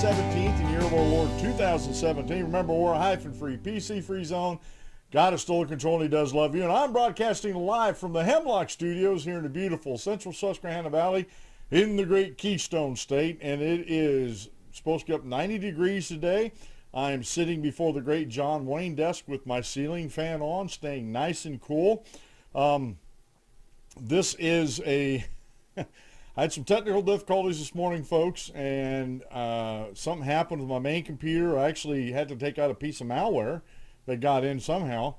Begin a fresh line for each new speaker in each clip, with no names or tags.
17th in year of our Lord 2017. Remember, we're a hyphen-free, PC-free zone. God is still in control and he does love you. And I'm broadcasting live from the Hemlock Studios here in the beautiful central Susquehanna Valley in the great Keystone State. And it is supposed to get up 90 degrees today. I am sitting before the great John Wayne desk with my ceiling fan on, staying nice and cool. This is a... I had some technical difficulties this morning, folks, and something happened with my main computer. I actually had to take out a piece of malware that got in somehow.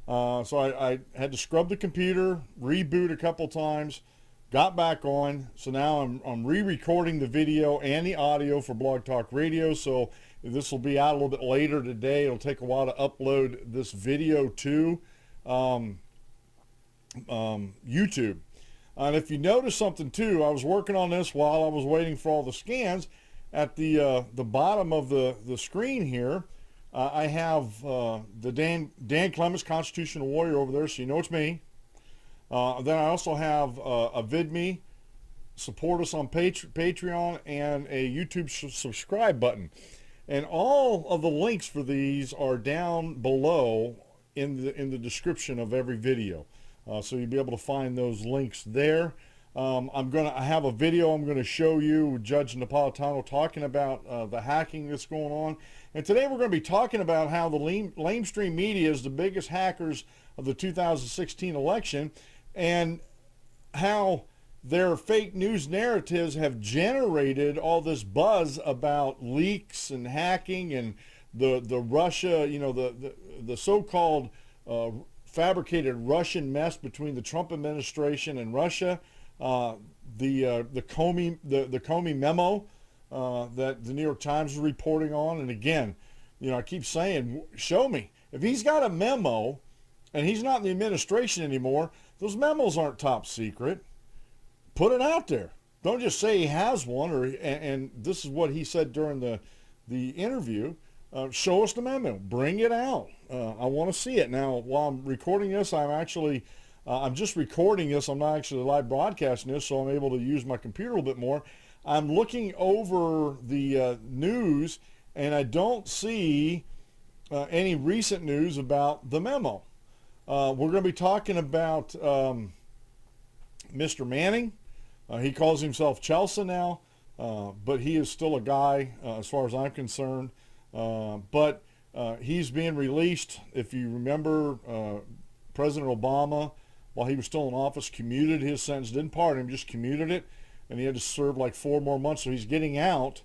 So I had to scrub the computer, reboot a couple times, got back on. So now I'm re-recording the video and the audio for Blog Talk Radio. So this will be out a little bit later today. It'll take a while to upload this video to YouTube. And if you notice something too, I was working on this while I was waiting for all the scans. At the bottom of the screen here, I have the Dan Clements Constitutional Warrior over there, so you know it's me. Then I also have a VidMe, support us on Patreon, and a YouTube subscribe button. And all of the links for these are down below in the description of every video. So you'll be able to find those links there. I have a video I'm going to show you with Judge Napolitano talking about the hacking that's going on. And today we're going to be talking about how the Lamestream media is the biggest hackers of the 2016 election, and how their fake news narratives have generated all this buzz about leaks and hacking and the Russia, the so-called fabricated Russian mess between the Trump administration and Russia, the Comey memo that the New York Times is reporting on. And again, I keep saying, show me. If he's got a memo and he's not in the administration anymore, those memos aren't top secret. Put it out there. Don't just say he has one, and this is what he said during the interview. Show us the memo. Bring it out. I want to see it. Now, while I'm recording this, I'm just recording this. I'm not actually live broadcasting this, so I'm able to use my computer a little bit more. I'm looking over the news, and I don't see any recent news about the memo. We're going to be talking about Mr. Manning. He calls himself Chelsea now, but he is still a guy as far as I'm concerned. But he's being released. If you remember, President Obama, while he was still in office, commuted his sentence, didn't pardon him, just commuted it, and he had to serve like 4 more months, so he's getting out.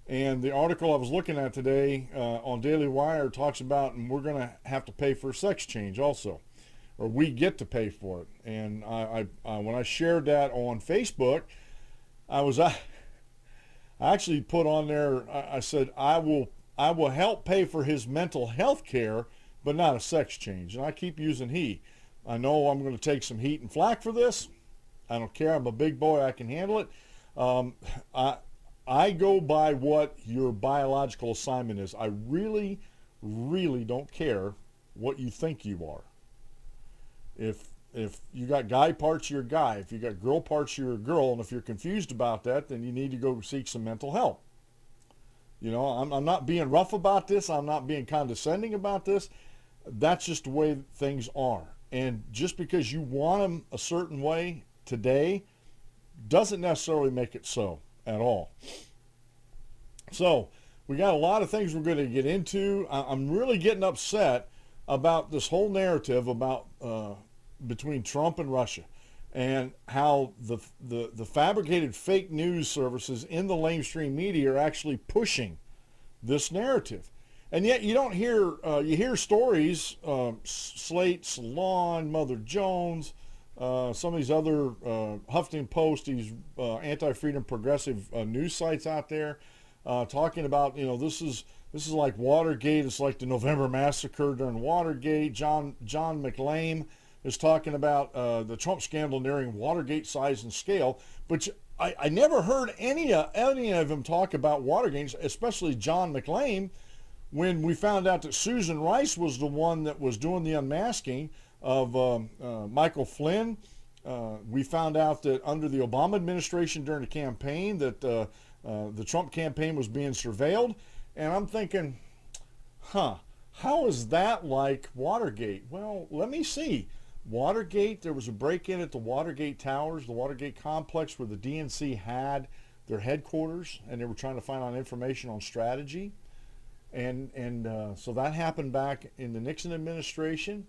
And the article I was looking at today on Daily Wire talks about, and we're going to have to pay for a sex change also, or we get to pay for it. And I when I shared that on Facebook, I actually put on there, I said, I will help pay for his mental health care, but not a sex change. And I keep using he. I know I'm going to take some heat and flack for this. I don't care. I'm a big boy. I can handle it. I go by what your biological assignment is. I really, really don't care what you think you are. If you got guy parts, you're a guy. If you got girl parts, you're a girl. And if you're confused about that, then you need to go seek some mental help. I'm not being rough about this. I'm not being condescending about this. That's just the way things are. And just because you want them a certain way today doesn't necessarily make it so at all. So we got a lot of things we're going to get into. I'm really getting upset about this whole narrative about between Trump and Russia, and how the fabricated fake news services in the Lamestream media are actually pushing this narrative. And yet you don't hear, you hear stories, Slate, Salon, Mother Jones, some of these other Huffington Post, these anti-freedom progressive news sites out there talking about, this is like Watergate. It's like the November massacre during Watergate. John McLean is talking about the Trump scandal nearing Watergate size and scale, but I never heard any of them talk about Watergate, especially John McLean, when we found out that Susan Rice was the one that was doing the unmasking of Michael Flynn. We found out that under the Obama administration during the campaign that The Trump campaign was being surveilled, and I'm thinking, how is that like Watergate? Well, let me see. Watergate, there was a break-in at the Watergate Towers, the Watergate complex where the DNC had their headquarters, and they were trying to find out information on strategy. So that happened back in the Nixon administration.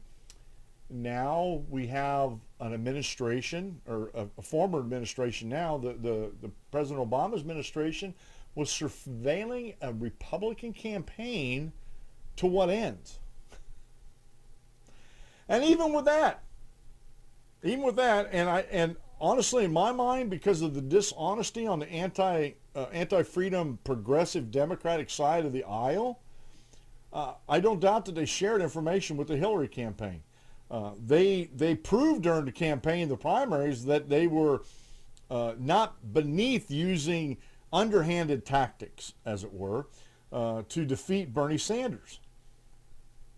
Now we have an administration, or a former administration now, the President Obama administration was surveilling a Republican campaign to what ends? And even with that, and honestly, in my mind, because of the dishonesty on the anti-freedom progressive Democratic side of the aisle, I don't doubt that they shared information with the Hillary campaign. They proved during the campaign, the primaries, that they were not beneath using underhanded tactics, as it were, to defeat Bernie Sanders.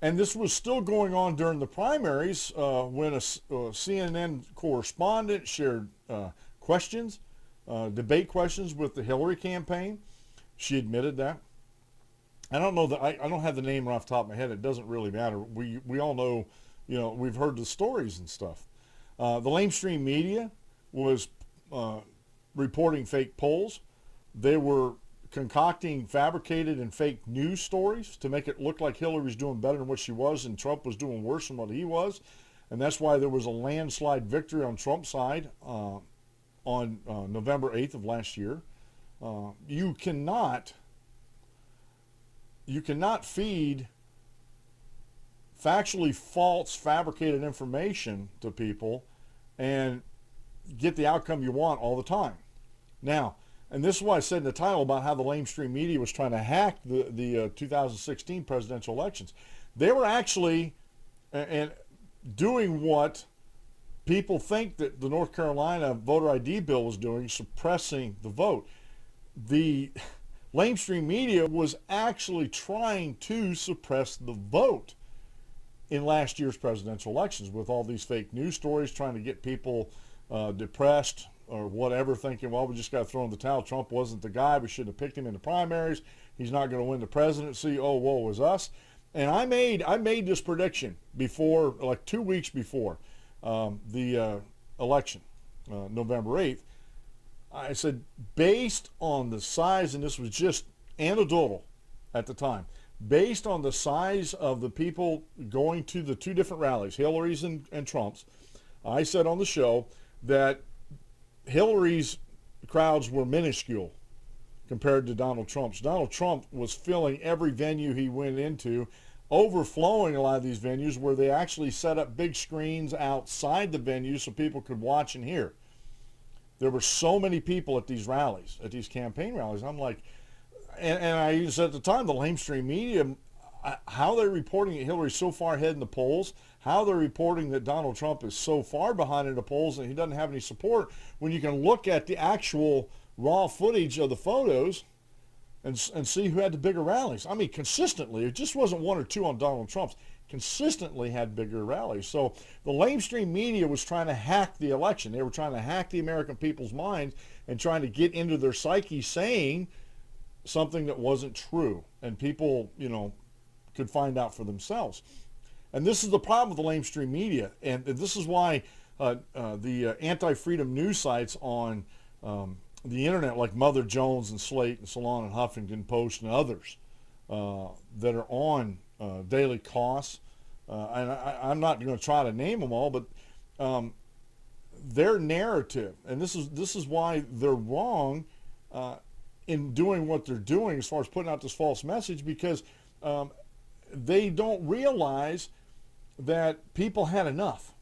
And this was still going on during the primaries when a CNN correspondent shared questions, debate questions with the Hillary campaign. She admitted that. I don't know that I don't have the name right off the top of my head. It doesn't really matter. We all know, we've heard the stories and stuff. The Lamestream media was reporting fake polls. They were concocting fabricated and fake news stories to make it look like Hillary's doing better than what she was and Trump was doing worse than what he was. And that's why there was a landslide victory on Trump's side on November 8th of last year. You cannot feed factually false, fabricated information to people and get the outcome you want all the time. Now, and this is why I said in the title about how the Lamestream media was trying to hack the 2016 presidential elections. They were actually and doing what people think that the North Carolina voter ID bill was doing, suppressing the vote. The Lamestream media was actually trying to suppress the vote in last year's presidential elections with all these fake news stories, trying to get people depressed or whatever, thinking, well, we just got to throw in the towel. Trump wasn't the guy. We should have picked him in the primaries. He's not going to win the presidency. Oh, woe is us. And I made this prediction before, like 2 weeks before the election, November 8th. I said, based on the size, and this was just anecdotal at the time, based on the size of the people going to the two different rallies, Hillary's and Trump's, I said on the show that Hillary's crowds were minuscule compared to Donald Trump's. Donald Trump was filling every venue he went into, overflowing a lot of these venues where they actually set up big screens outside the venue so people could watch and hear. There were so many people at these rallies, at these campaign rallies. I'm like, and I even said at the time, the Lamestream media, how they're reporting that Hillary's so far ahead in the polls, how they're reporting that Donald Trump is so far behind in the polls and he doesn't have any support, when you can look at the actual raw footage of the photos and see who had the bigger rallies. I mean, consistently, it just wasn't one or two on Donald Trump's, consistently had bigger rallies. So the Lamestream media was trying to hack the election. They were trying to hack the American people's minds and trying to get into their psyche saying something that wasn't true. And people, could find out for themselves. And this is the problem with the Lamestream media. And this is why the anti-freedom news sites on the internet, like Mother Jones and Slate and Salon and Huffington Post and others that are on daily costs, and I'm not going to try to name them all, but their narrative, and this is why they're wrong in doing what they're doing as far as putting out this false message, because they don't realize that people had enough.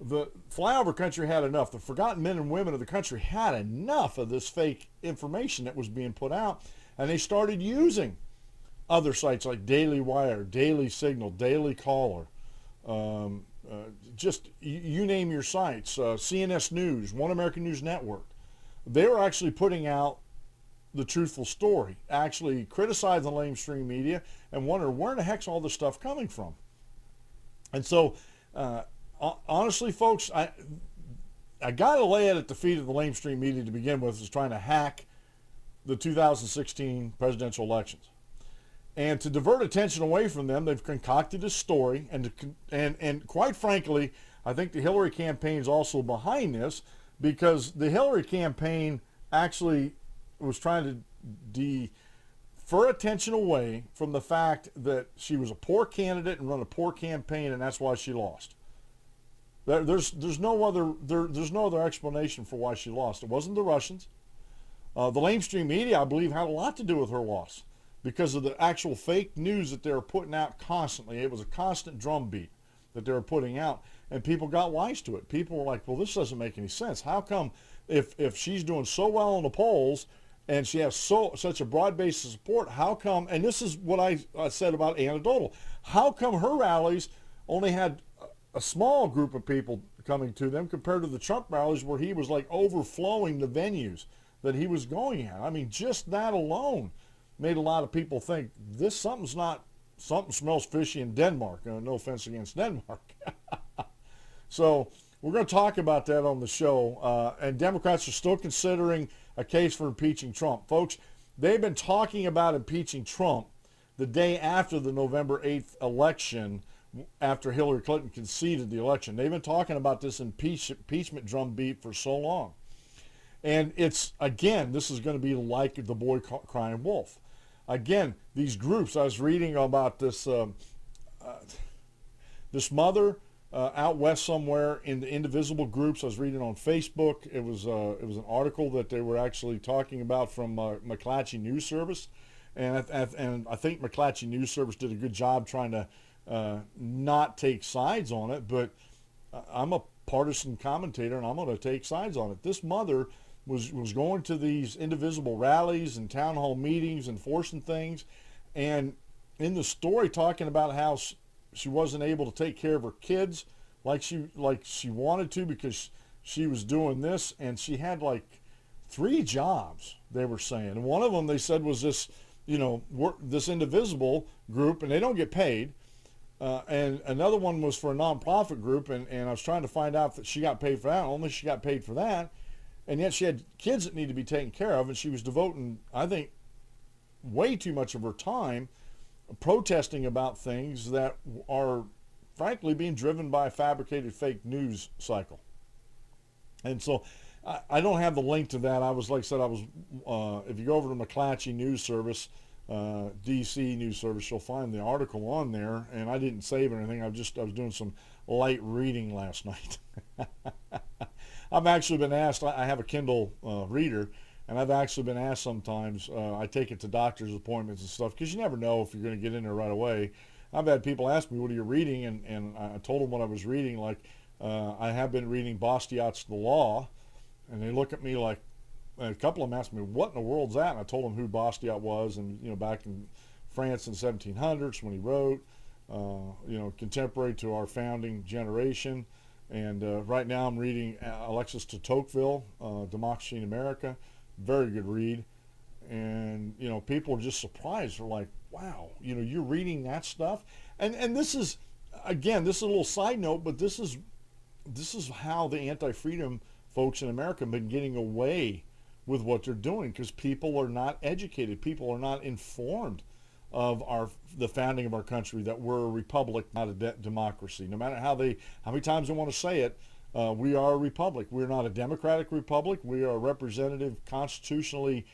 The flyover country had enough. The forgotten men and women of the country had enough of this fake information that was being put out, and they started using other sites like Daily Wire, Daily Signal, Daily Caller, just you name your sites, CNS News, One American News Network. They were actually putting out the truthful story, actually criticizing the Lamestream media and wonder where in the heck's all this stuff coming from. And so, honestly, folks, I got to lay it at the feet of the Lamestream media to begin with, is trying to hack the 2016 presidential elections. And to divert attention away from them, they've concocted a story. And quite frankly, I think the Hillary campaign is also behind this, because the Hillary campaign actually was trying to defer attention away from the fact that she was a poor candidate and run a poor campaign, and that's why she lost. There's no other explanation for why she lost. It wasn't the Russians. The Lamestream media, I believe, had a lot to do with her loss, because of the actual fake news that they were putting out constantly. It was a constant drumbeat that they were putting out, and people got wise to it. People were like, well, this doesn't make any sense. How come if she's doing so well in the polls and she has such a broad base of support, how come, and this is what I said about anecdotal, how come her rallies only had a small group of people coming to them compared to the Trump rallies where he was like overflowing the venues that he was going at? I mean, just that alone made a lot of people think something smells fishy in Denmark. No offense against Denmark. So we're going to talk about that on the show. And Democrats are still considering a case for impeaching Trump. Folks, they've been talking about impeaching Trump the day after the November 8th election, after Hillary Clinton conceded the election. They've been talking about this impeachment drumbeat for so long. And it's, again, this is going to be like the boy crying wolf. Again, these groups, I was reading about this this mother out west somewhere in the indivisible groups. I was reading on Facebook. It was an article that they were actually talking about from McClatchy News Service, and I think McClatchy News Service did a good job trying to not take sides on it. But I'm a partisan commentator, and I'm going to take sides on it. This mother was going to these indivisible rallies and town hall meetings and forcing things, and in the story talking about how she wasn't able to take care of her kids like she wanted to, because she was doing this, and she had like 3 jobs, they were saying, and one of them they said was this, this indivisible group, and they don't get paid, and another one was for a nonprofit group, and I was trying to find out that she got paid for that. Only she got paid for that. And yet she had kids that need to be taken care of, and she was devoting, I think, way too much of her time protesting about things that are, frankly, being driven by a fabricated fake news cycle. And so I don't have the link to that. Like I said, if you go over to McClatchy News Service, DC News Service, you'll find the article on there, and I didn't save anything. I was doing some light reading last night. I've actually been asked, I have a Kindle reader, and I've actually been asked sometimes, I take it to doctor's appointments and stuff, because you never know if you're going to get in there right away. I've had people ask me, what are you reading? And I told them what I was reading, like I have been reading Bastiat's The Law, and they look at me like, a couple of them asked me, what in the world's that? And I told them who Bastiat was, and back in France in 1700s when he wrote, contemporary to our founding generation. And right now I'm reading Alexis de Tocqueville, Democracy in America. Very good read. And, people are just surprised. They're like, wow, you're reading that stuff? And this is, again, this is a little side note, but this is how the anti-freedom folks in America have been getting away with what they're doing, because people are not educated. People are not informed of the founding of our country, that we're a republic, not a democracy. No matter how many times they want to say it, we are a republic. We're not a democratic republic. We are a representative, constitutionally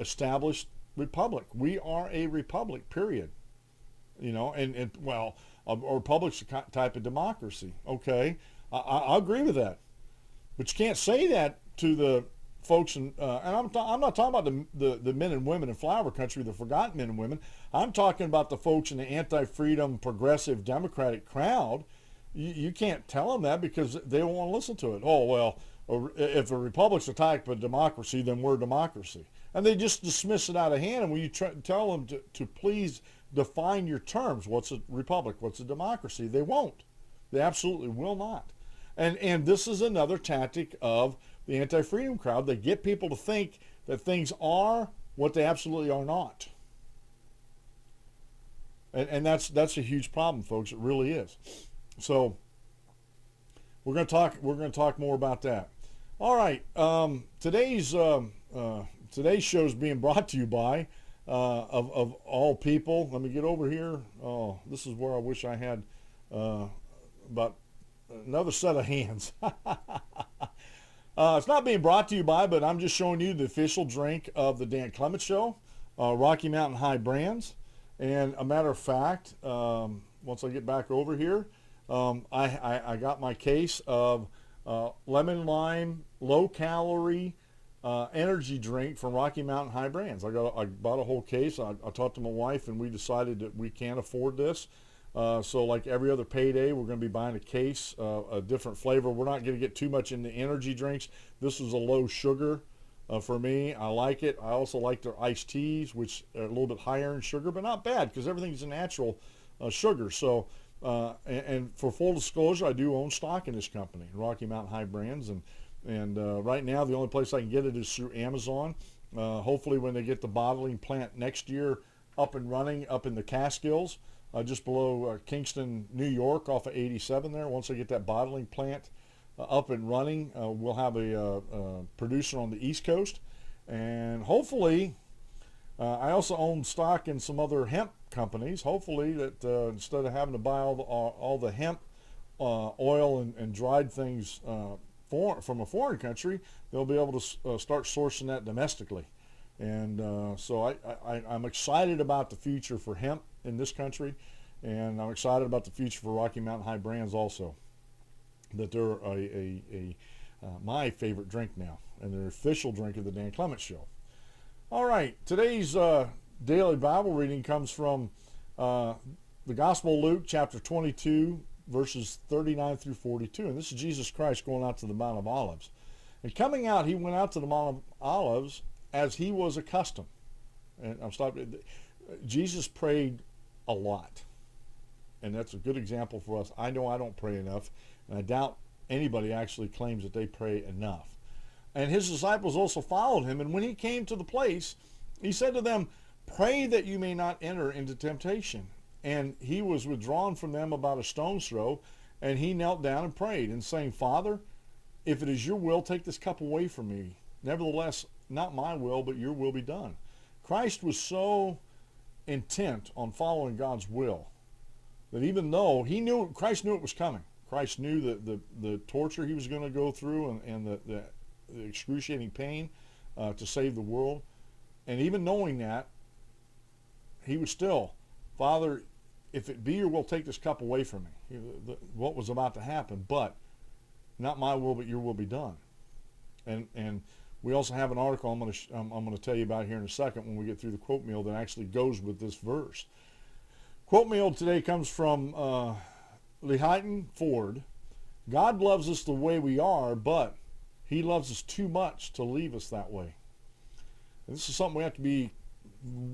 established republic. We are a republic, period. A republic's a type of democracy. Okay, I agree with that, but you can't say that to the folks, and I'm not talking about the men and women in flyover country, the forgotten men and women. I'm talking about the folks in the anti-freedom, progressive, democratic crowd. You can't tell them that, because they don't want to listen to it. Oh, well, if a republic's a type of democracy, then we're a democracy. And they just dismiss it out of hand. And when you tell them to please define your terms, what's a republic, what's a democracy, they won't. They absolutely will not. And this is another tactic of the anti-freedom crowd. They get people to think that things are what they absolutely are not. And that's a huge problem, folks. It really is. So we're going to talk more about that. All right. Today's today's show is being brought to you by, of all people. Let me get over here. Oh, this is where I wish I had about another set of hands. It's not being brought to you by, but I'm just showing you the official drink of the Dan Clement Show, Rocky Mountain High Brands. And a matter of fact, once I get back over here, I got my case of lemon lime, low calorie energy drink from Rocky Mountain High Brands. I bought a whole case. I talked to my wife, and we decided that we can't afford this. So like every other payday, we're going to be buying a case, a different flavor. We're not going to get too much into energy drinks. This is a low sugar for me. I like it. I also like their iced teas, which are a little bit higher in sugar, but not bad because everything's a natural sugar. So, and for full disclosure, I do own stock in this company, Rocky Mountain High Brands, and right now the only place I can get it is through Amazon. Hopefully, when they get the bottling plant next year up and running, up in the Catskills, just below Kingston, New York, off of 87 there. Once they get that bottling plant up and running, we'll have a producer on the East Coast. And hopefully, I also own stock in some other hemp companies. Hopefully that instead of having to buy all the hemp oil and dried things from a foreign country, they'll be able to start sourcing that domestically. And so I'm excited about the future for hemp in this country, and I'm excited about the future for Rocky Mountain High Brands also, that they're my favorite drink now, and they're official drink of the Dan Clement Show. All right, today's daily Bible reading comes from the Gospel of Luke, chapter 22, verses 39 through 42, and this is Jesus Christ going out to the Mount of Olives. And coming out, he went out to the Mount of Olives as he was accustomed. And I'm stopping. Jesus prayed a lot, and that's a good example for us. I know I don't pray enough, and I doubt anybody actually claims that they pray enough. And his disciples also followed him, and when he came to the place, he said to them, "Pray that you may not enter into temptation." And he was withdrawn from them about a stone's throw, and he knelt down and prayed, and saying, "Father, if it is your will, take this cup away from me. Nevertheless, not my will, but your will be done." Christ was so intent on following God's will that even though Christ knew it was coming. Christ knew that the torture he was going to go through and the excruciating pain to save the world. And even knowing that, he was still, "Father, if it be your will, take this cup away from me." What was about to happen, but not my will, but your will be done. And we also have an article I'm going to tell you about here in a second when we get through the quote meal that actually goes with this verse. Quote meal today comes from Lehighton Ford. "God loves us the way we are, but he loves us too much to leave us that way." And this is something we have to be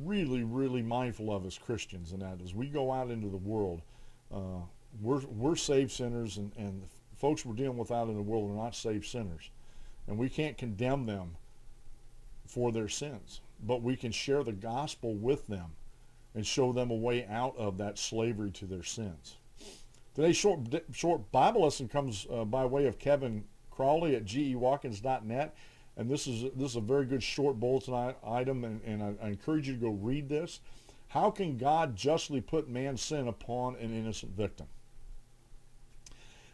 really, really mindful of as Christians, and that as we go out into the world, we're saved sinners, and the folks we're dealing with out in the world are not saved sinners. And we can't condemn them for their sins, but we can share the gospel with them and show them a way out of that slavery to their sins. Today's short Bible lesson comes by way of Kevin Crowley at gewatkins.net, and this is a very good short bulletin item, and I encourage you to go read this. How can God justly put man's sin upon an innocent victim?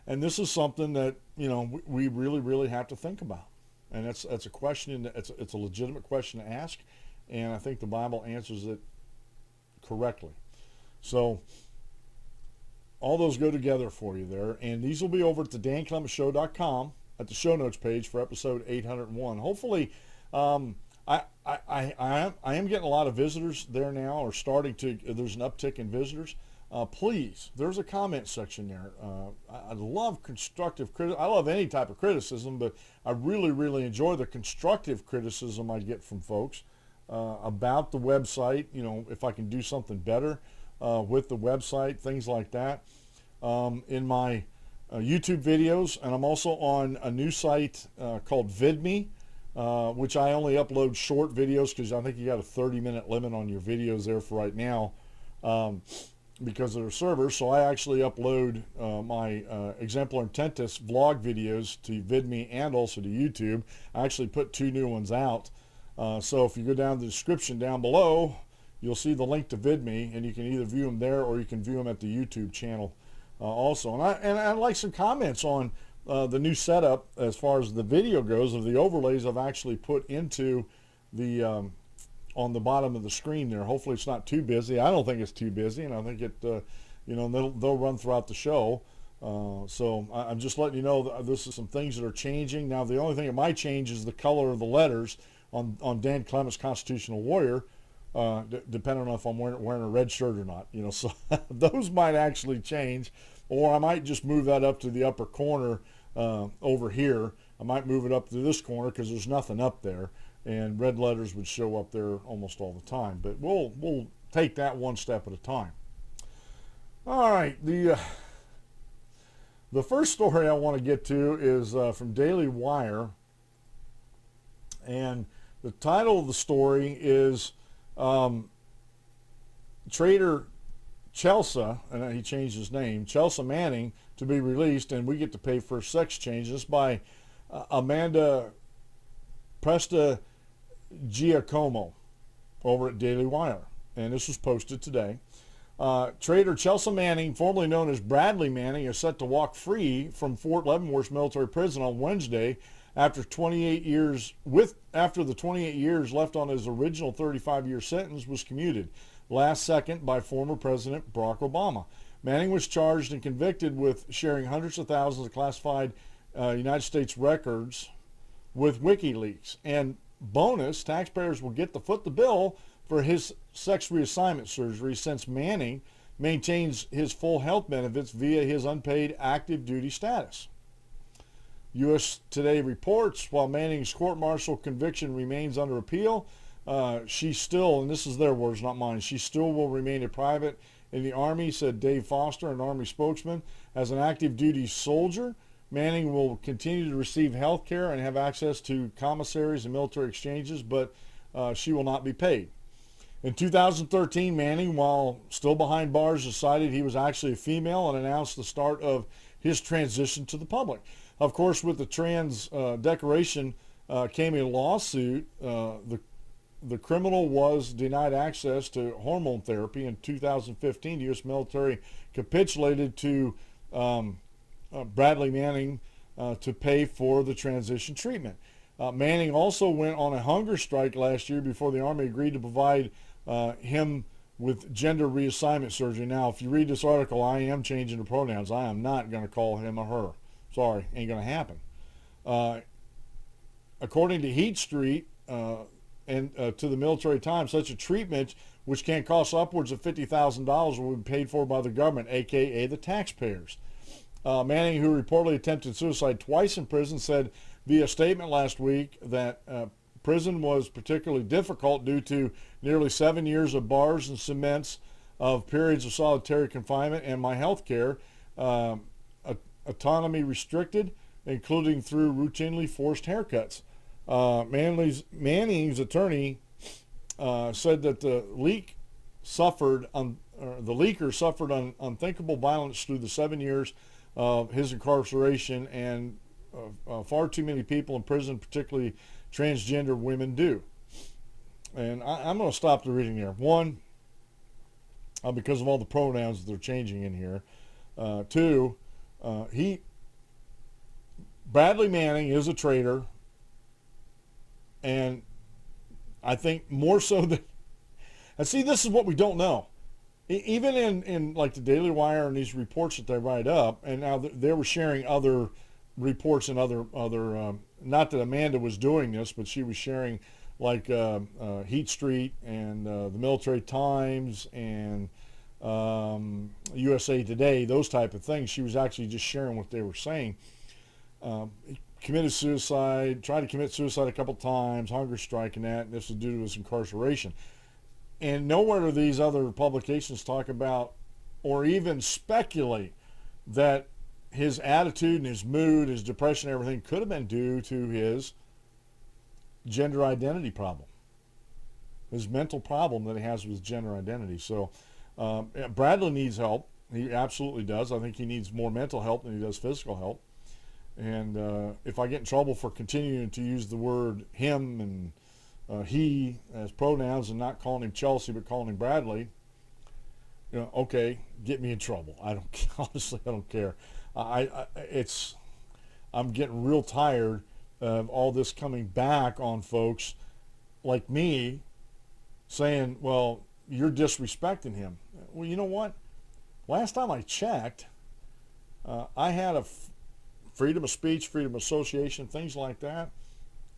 And this is something that, we really, really have to think about. And that's a question, it's a legitimate question to ask, and I think the Bible answers it correctly. So all those go together for you there, and these will be over at the danclementshow.com at the show notes page for episode 801. Hopefully, I am getting a lot of visitors there now, or there's an uptick in visitors. Please, there's a comment section there. I love constructive criticism. I love any type of criticism, but I really, really enjoy the constructive criticism I get from folks about the website. If I can do something better with the website, things like that. In my YouTube videos, and I'm also on a new site called VidMe, which I only upload short videos because I think you got a 30-minute limit on your videos there for right now. Because of their servers, so I actually upload my Exemplar Intentus vlog videos to VidMe and also to YouTube. I actually put 2 new ones out So if you go down the description down below, you'll see the link to VidMe, and you can either view them there or you can view them at the YouTube channel also. And I'd like some comments on the new setup as far as the video goes of the overlays I've actually put into the on the bottom of the screen there. Hopefully it's not too busy. I don't think it's too busy, and I think it they'll run throughout the show. So I'm just letting you know that this is some things that are changing. Now the only thing that might change is the color of the letters on Dan Clement's Constitutional Warrior, depending on if I'm wearing a red shirt or not. So those might actually change, or I might just move that up to the upper corner over here. I might move it up to this corner because there's nothing up there, and red letters would show up there almost all the time. But we'll take that one step at a time. All right, the first story I want to get to is from Daily Wire, and the title of the story is Trader Chelsea, and he changed his name, Chelsea Manning, to be released, and we get to pay for sex changes, by Amanda Presta Giacomo over at Daily Wire, and this was posted today. Trader Chelsea Manning, formerly known as Bradley Manning, is set to walk free from Fort Leavenworth Military Prison on Wednesday after the 28 years left on his original 35-year sentence was commuted last second by former President Barack Obama. Manning was charged and convicted with sharing hundreds of thousands of classified United States records with WikiLeaks. And bonus, taxpayers will get to foot the bill for his sex reassignment surgery, since Manning maintains his full health benefits via his unpaid active duty status. U.S. Today reports, while Manning's court-martial conviction remains under appeal, she still, and this is their words, not mine, she still will remain a private in the Army, said Dave Foster, an Army spokesman. As an active duty soldier, Manning will continue to receive health care and have access to commissaries and military exchanges, but she will not be paid. In 2013, Manning, while still behind bars, decided he was actually a female and announced the start of his transition to the public. Of course, with the trans declaration came a lawsuit. The criminal was denied access to hormone therapy. In 2015, the U.S. military capitulated to Bradley Manning to pay for the transition treatment. Manning also went on a hunger strike last year before the Army agreed to provide him with gender reassignment surgery. Now, if you read this article, I am changing the pronouns. I am not going to call him or her. Sorry, ain't going to happen. According to Heat Street and to the Military Times, such a treatment, which can cost upwards of $50,000, will be paid for by the government, aka the taxpayers. Manning, who reportedly attempted suicide twice in prison, said via statement last week that prison was particularly difficult due to nearly 7 years of bars and cements, of periods of solitary confinement, and my health care autonomy restricted, including through routinely forced haircuts. Manning's attorney said that the leaker suffered unthinkable violence through the 7 years of his incarceration, and far too many people in prison, particularly transgender women, do. And I'm going to stop the reading there. One, because of all the pronouns that they're changing in here. Two, Bradley Manning is a traitor, and I think more so than, and see, this is what we don't know. Even in like the Daily Wire and these reports that they write up, and now they were sharing other reports and other not that Amanda was doing this, but she was sharing like Heat Street and the Military Times and USA Today, those type of things. She was actually just sharing what they were saying. Committed suicide, tried to commit suicide a couple times, hunger strike and that, and this was due to his incarceration. And nowhere do these other publications talk about or even speculate that his attitude and his mood, his depression, everything could have been due to his gender identity problem, his mental problem that he has with gender identity. So Bradley needs help. He absolutely does. I think he needs more mental help than he does physical help. And if I get in trouble for continuing to use the word him and he as pronouns and not calling him Chelsea but calling him Bradley, okay, get me in trouble. I don't honestly, I don't care. I'm getting real tired of all this coming back on folks like me saying, well, you're disrespecting him. Well, you know what? Last time I checked, I had a freedom of speech, freedom of association, things like that,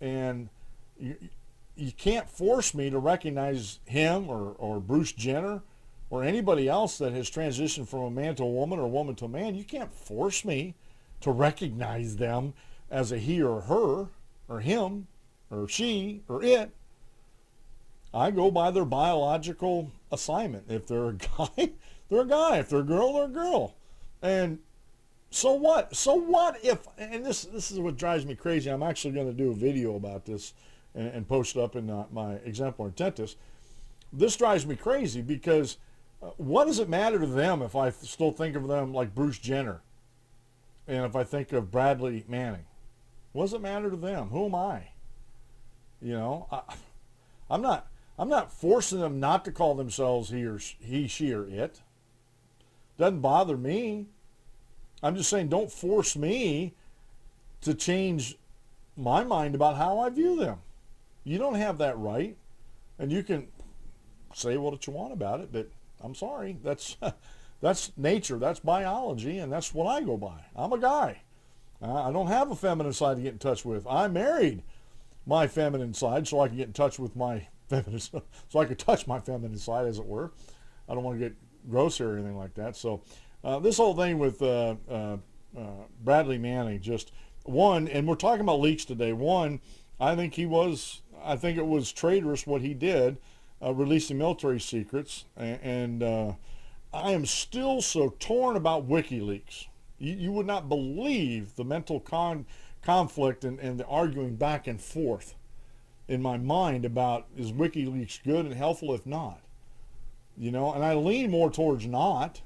and you can't force me to recognize him or Bruce Jenner or anybody else that has transitioned from a man to a woman or a woman to a man. You can't force me to recognize them as a he or her or him or she or it. I go by their biological assignment. If they're a guy, they're a guy. If they're a girl, they're a girl. And so what? So what if, and this is what drives me crazy. I'm actually going to do a video about this and post it up in my exemplar intentus. This drives me crazy because what does it matter to them if I still think of them like Bruce Jenner and if I think of Bradley Manning? What does it matter to them? Who am I? I'm not forcing them not to call themselves he, she, or it. Doesn't bother me. I'm just saying, don't force me to change my mind about how I view them. You don't have that right, and you can say what you want about it, but I'm sorry, that's nature, that's biology, and that's what I go by. I'm a guy. I don't have a feminine side to get in touch with. I married my feminine side so I can get in touch with my feminine, so I could touch my feminine side, as it were. I don't want to get gross or anything like that. So this whole thing with Bradley Manning, just one, and we're talking about leaks today. One, I think it was traitorous what he did, releasing military secrets, and I am still so torn about WikiLeaks. You would not believe the mental conflict and the arguing back and forth in my mind about, is WikiLeaks good and helpful if not? And I lean more towards not.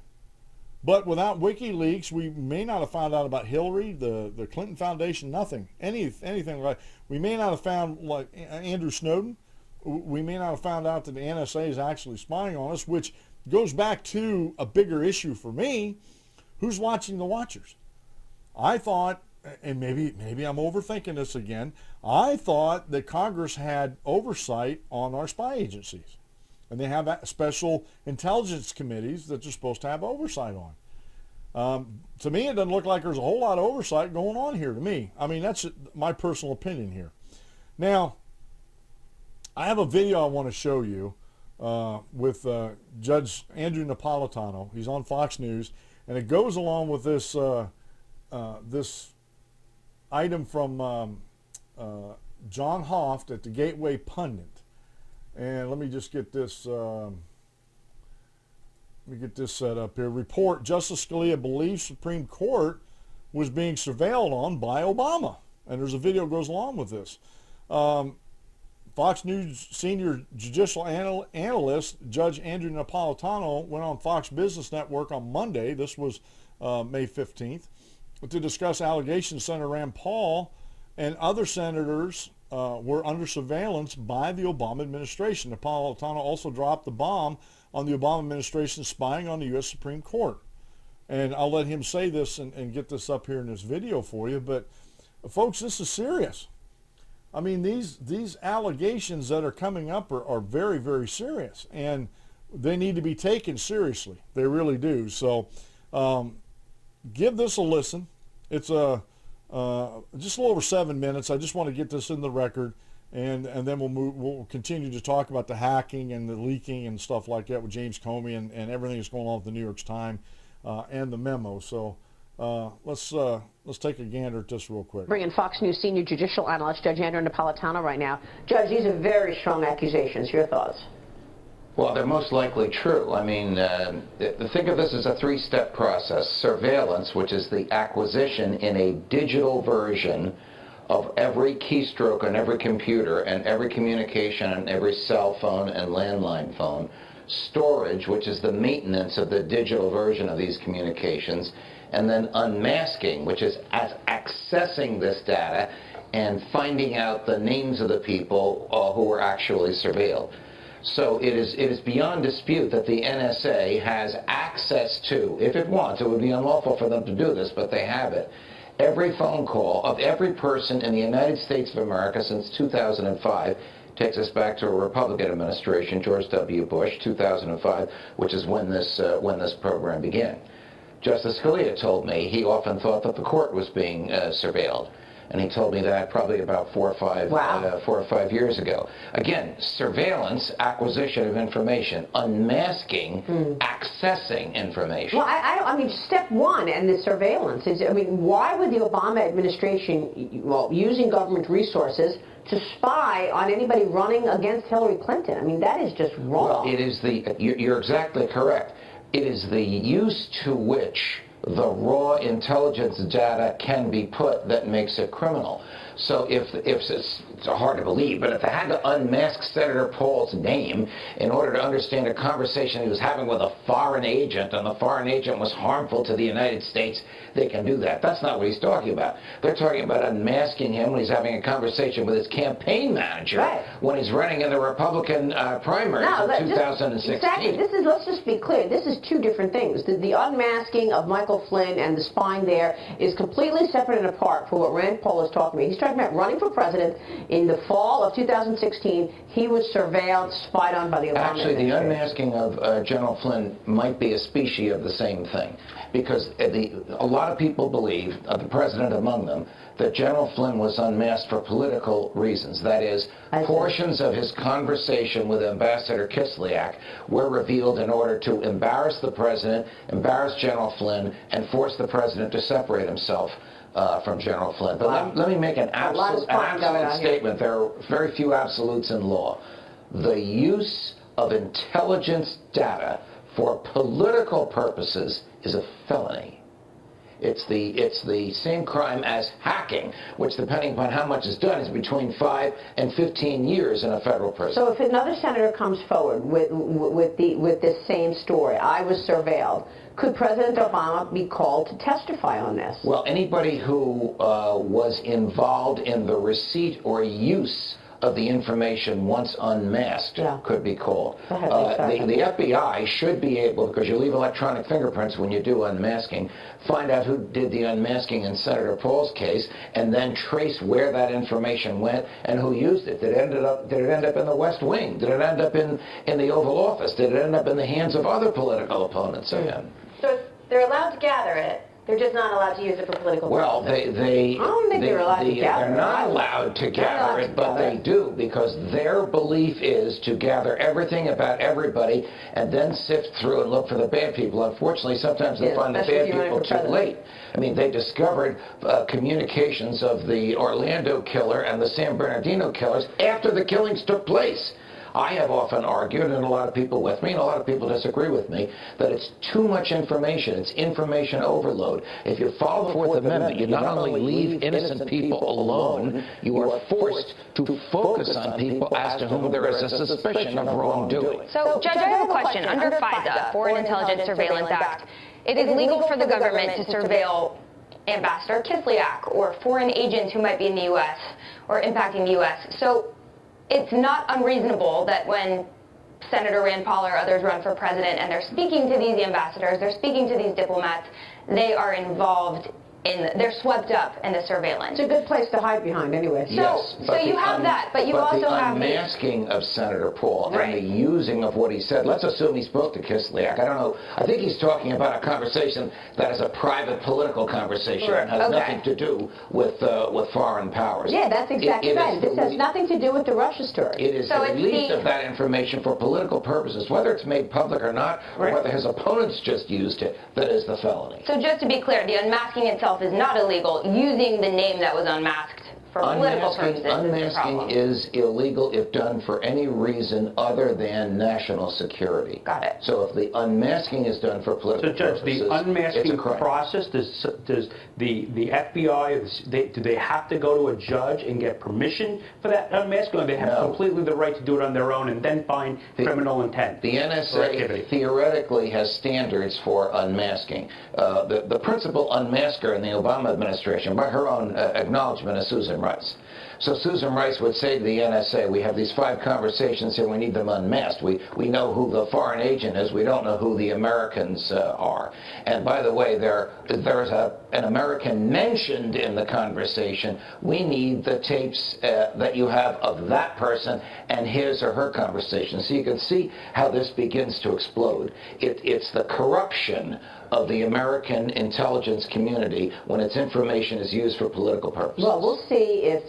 But without WikiLeaks, we may not have found out about Hillary, the Clinton Foundation, nothing, anything like. We may not have found, like Andrew Snowden. We may not have found out that the NSA is actually spying on us, which goes back to a bigger issue for me. Who's watching the watchers? I thought, and maybe I'm overthinking this again, I thought that Congress had oversight on our spy agencies. And they have special intelligence committees that they're supposed to have oversight on. To me, it doesn't look like there's a whole lot of oversight going on here to me. I mean, that's my personal opinion here. Now, I have a video I want to show you with Judge Andrew Napolitano. He's on Fox News, and it goes along with this this item from John Hoft at the Gateway Pundit. And let me just get this. Set up here. Report: Justice Scalia believes Supreme Court was being surveilled on by Obama, and there's a video that goes along with this. Fox News senior judicial analyst Judge Andrew Napolitano went on Fox Business Network on Monday. This was May 15th, to discuss allegations Senator Rand Paul and other senators were under surveillance by the Obama administration. Napolitano also dropped the bomb on the Obama administration spying on the U.S. Supreme Court. And I'll let him say this and get this up here in this video for you. But, folks, this is serious. I mean, these allegations that are coming up are very, very serious. And they need to be taken seriously. They really do. So give this a listen. It's just a little over 7 minutes. I just want to get this in the record, and then we'll continue to talk about the hacking and the leaking and stuff like that with James Comey and everything that's going on with the New York Times and the memo. So let's take a gander at this real quick.
Bring in Fox News senior judicial analyst Judge Andrew Napolitano right now. Judge, these are very strong accusations. Your thoughts?
Well, they're most likely true. I mean, think of this as a three-step process. Surveillance, which is the acquisition in a digital version of every keystroke on every computer and every communication on every cell phone and landline phone. Storage, which is the maintenance of the digital version of these communications. And then unmasking, which is accessing this data and finding out the names of the people who were actually surveilled. So it is beyond dispute that the NSA has access to, if it wants, it would be unlawful for them to do this, but they have it, every phone call of every person in the United States of America since 2005. Takes us back to a Republican administration, George W. Bush, 2005, which is when this program began. Justice Scalia told me he often thought that the court was being surveilled. And he told me that probably about 4 or 5 years ago. Again, surveillance, acquisition of information, unmasking, accessing information.
Well, I mean, step one in the surveillance is, I mean, why would the Obama administration, well, using government resources to spy on anybody running against Hillary Clinton? I mean, that is just wrong.
Well, it is you're exactly correct. It is the use to which the raw intelligence data can be put that makes it criminal. So if it's hard to believe, but if they had to unmask Senator Paul's name in order to understand a conversation he was having with a foreign agent, and the foreign agent was harmful to the United States, they can do that. That's not what he's talking about. They're talking about unmasking him when he's having a conversation with his campaign manager when he's running in the Republican primaries in 2016.
Exactly. Let's just be clear. This is two different things. The unmasking of Michael Flynn and the spying there is completely separate and apart from what Rand Paul is talking about. He's talking about running for president in the fall of 2016. He was surveilled, spied on by the Obama
Actually, the
administration.
unmasking of General Flynn might be a species of the same thing, because a lot of people believe, the president among them, that General Flynn was unmasked for political reasons. That is, portions of his conversation with Ambassador Kislyak were revealed in order to embarrass the president, embarrass General Flynn, and force the president to separate himself from General Flynn. But let me make an absolute statement. There are very few absolutes in law. The use of intelligence data for political purposes is a felony. It's the same crime as hacking, which, depending upon how much is done, is between 5 and 15 years in a federal prison.
So if another senator comes forward with this same story, I was surveilled, could President Obama be called to testify on this?
Well, anybody who was involved in the receipt or use of the information once unmasked could be called. The FBI should be able, because you leave electronic fingerprints when you do unmasking, find out who did the unmasking in Senator Paul's case, and then trace where that information went and who used it. Did it end up in the West Wing? Did it end up in the Oval Office? Did it end up in the hands of other political opponents of him?
So they're allowed to gather it. They're just not allowed to use it for political purposes.
Well,
I don't think they're allowed to gather it.
They're not allowed to gather it, but they do, because their belief is to gather everything about everybody and then sift through and look for the bad people. Unfortunately, sometimes they find the bad people too late. I mean, they discovered communications of the Orlando killer and the San Bernardino killers after the killings took place. I have often argued, and a lot of people with me, and a lot of people disagree with me, that it's too much information. It's information overload. If you follow the Fourth Amendment, you not only leave innocent people alone, you are forced to focus on people as to whom there is a suspicion of wrongdoing.
So, Judge, I have a question. Under FISA, Foreign Intelligence Surveillance Act, it is legal for the government to surveil Ambassador Kislyak or foreign agents who might be in the U.S. or impacting the U.S. So it's not unreasonable that when Senator Rand Paul or others run for president and they're speaking to these ambassadors, they're speaking to these diplomats, they are involved they're swept up in the surveillance.
It's a good place to hide behind anyway.
So you have that, but you also have
the unmasking of Senator Paul and the using of what he said. Let's assume he spoke to Kislyak. I don't know. I think he's talking about a conversation that is a private political conversation and has nothing to do with foreign powers.
Yeah, that's exactly right. This has nothing to do with the Russia story.
It is the release of that information for political purposes, whether it's made public or not, or whether his opponents just used it, that is the felony.
So just to be clear, the unmasking itself is not illegal. Using the name that was unmasked for political purposes
unmasking is illegal if done for any reason other than national security.
Got it.
So if the unmasking is done for political purposes,
so Judge, the unmasking process, does the FBI, do they have to go to a judge and get permission for that unmasking, or they have completely the right to do it on their own and then find criminal intent?
The NSA theoretically has standards for unmasking. The principal unmasker in the Obama administration, by her own acknowledgement, is Susan Rice. So Susan Rice would say to the NSA, we have these 5 conversations here, we need them unmasked. We know who the foreign agent is, we don't know who the Americans are. And by the way, there is an American mentioned in the conversation. We need the tapes that you have of that person and his or her conversation. So you can see how this begins to explode. It's the corruption of the American intelligence community when its information is used for political purposes.
Well, we'll see if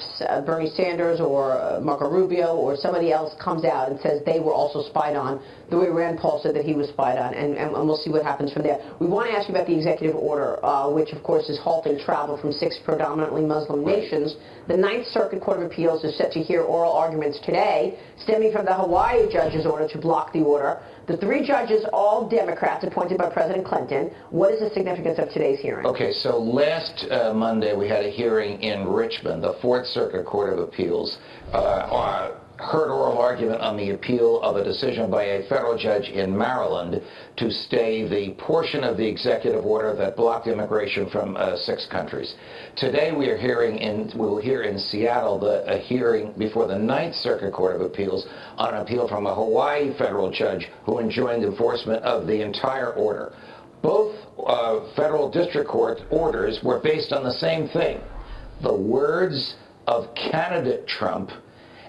Bernie Sanders or Marco Rubio or somebody else comes out and says they were also spied on, the way Rand Paul said that he was spied on, and we'll see what happens from there. We want to ask you about the executive order, which, of course, is halting travel from 6 predominantly Muslim nations. The Ninth Circuit Court of Appeals is set to hear oral arguments today, stemming from the Hawaii judge's order to block the order. The 3 judges, all Democrats, appointed by President Clinton. What is the significance of today's hearing?
Okay, so last Monday we had a hearing in Richmond. The Fourth Circuit Court of Appeals heard oral argument on the appeal of a decision by a federal judge in Maryland to stay the portion of the executive order that blocked immigration from 6 countries. Today we will hear in Seattle a hearing before the Ninth Circuit Court of Appeals on an appeal from a Hawaii federal judge who enjoined enforcement of the entire order. Both federal district court orders were based on the same thing: the words of candidate Trump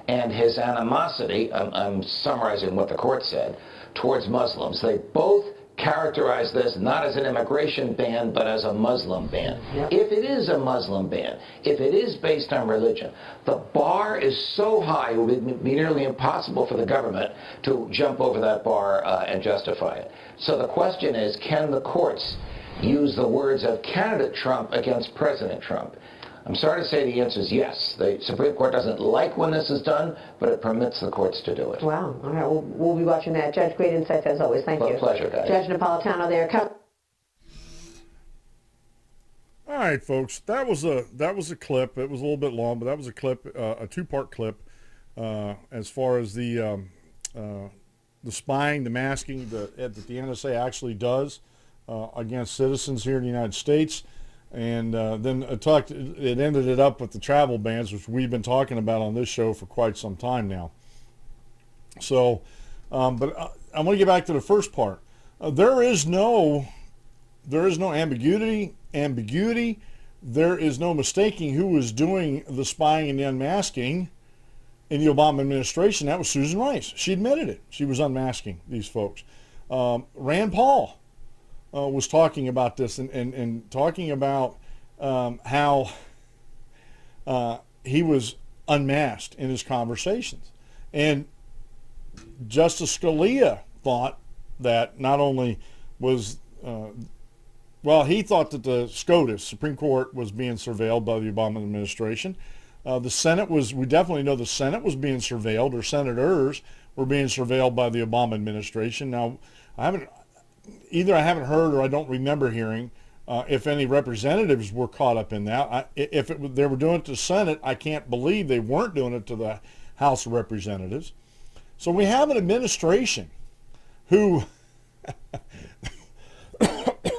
and his animosity, I'm summarizing what the court said, towards Muslims. They both characterize this not as an immigration ban, but as a Muslim ban.
Yep.
If it is a Muslim ban, if it is based on religion, the bar is so high it would be nearly impossible for the government to jump over that bar and justify it. So the question is, can the courts use the words of candidate Trump against President Trump? I'm sorry to say the answer is yes. The Supreme Court doesn't like when this is done, but it permits the courts to do it.
Wow. All right. We'll be watching that. Judge, great insights as always. Thank you.
Pleasure, guys.
Judge Napolitano there.
All right, folks. That was a clip. It was a little bit long, but that was a clip, a 2-part clip, as far as the spying, the masking that the NSA actually does against citizens here in the United States. And then it ended it up with the travel bans, which we've been talking about on this show for quite some time now. So, but I want to get back to the first part. There is no ambiguity. There is no mistaking who was doing the spying and the unmasking in the Obama administration. That was Susan Rice. She admitted it. She was unmasking these folks. Rand Paul was talking about this and talking about how he was unmasked in his conversations. And Justice Scalia thought that not only was, he thought that the SCOTUS, Supreme Court, was being surveilled by the Obama administration. The Senate we definitely know the Senate was being surveilled, or senators were being surveilled by the Obama administration. Now, I haven't heard or I don't remember hearing if any representatives were caught up in that. They were doing it to the Senate, I can't believe they weren't doing it to the House of Representatives. So we have an administration who,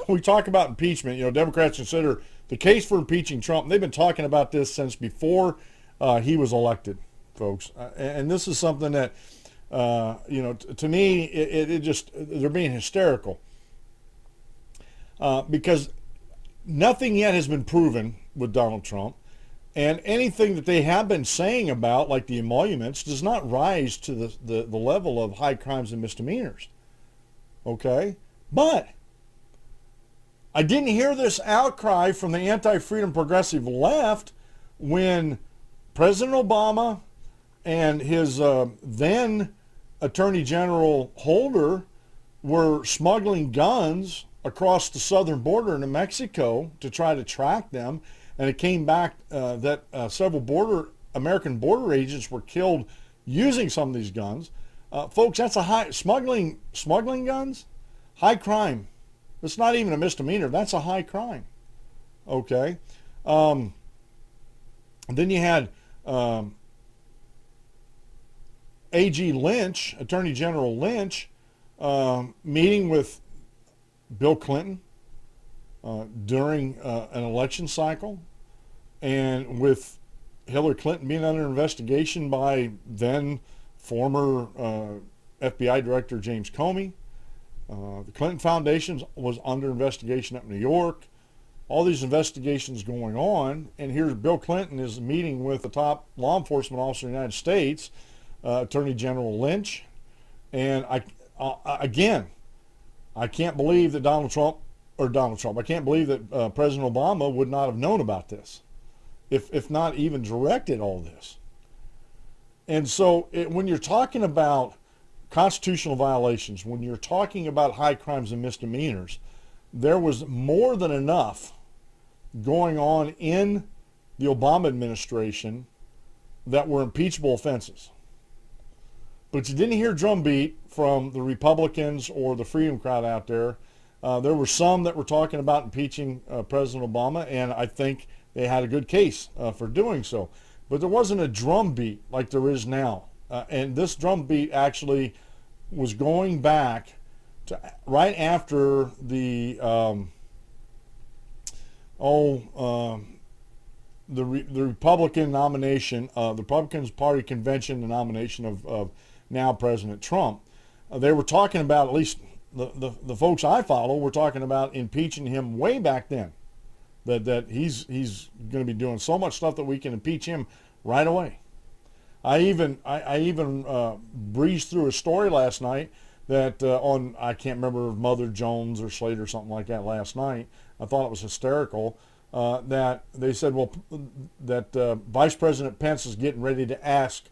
we talk about impeachment. Democrats consider the case for impeaching Trump. They've been talking about this since before he was elected, folks. And this is something that, to me, it just, they're being hysterical. Because nothing yet has been proven with Donald Trump. And anything that they have been saying about, like the emoluments, does not rise to the level of high crimes and misdemeanors. Okay? But I didn't hear this outcry from the anti-freedom progressive left when President Obama and his then Attorney General Holder were smuggling guns across the southern border into Mexico to try to track them. And it came back that several American border agents were killed using some of these guns. Folks, that's a high smuggling guns, high crime. It's not even a misdemeanor. That's a high crime. Okay. Then you had AG Lynch, Attorney General Lynch, meeting with Bill Clinton during an election cycle, and with Hillary Clinton being under investigation by then former FBI Director James Comey. The Clinton Foundation was under investigation up in New York. All these investigations going on, and here's Bill Clinton is meeting with the top law enforcement officer in the United States, Attorney General Lynch. And again, I can't believe that I can't believe that President Obama would not have known about this, if not even directed all this. And so when you're talking about constitutional violations, when you're talking about high crimes and misdemeanors, there was more than enough going on in the Obama administration that were impeachable offenses. But you didn't hear drumbeat from the Republicans or the Freedom crowd out there. There were some that were talking about impeaching President Obama, and I think they had a good case for doing so. But there wasn't a drumbeat like there is now. And this drumbeat actually was going back to right after the Republican nomination, the Republican Party convention, the nomination of now President Trump. They were talking about, at least the folks I follow were talking about impeaching him way back then. That he's going to be doing so much stuff that we can impeach him right away. I even breezed through a story last night that on, I can't remember, Mother Jones or Slate or something like that last night. I thought it was hysterical that they said, well, that Vice President Pence is getting ready to ask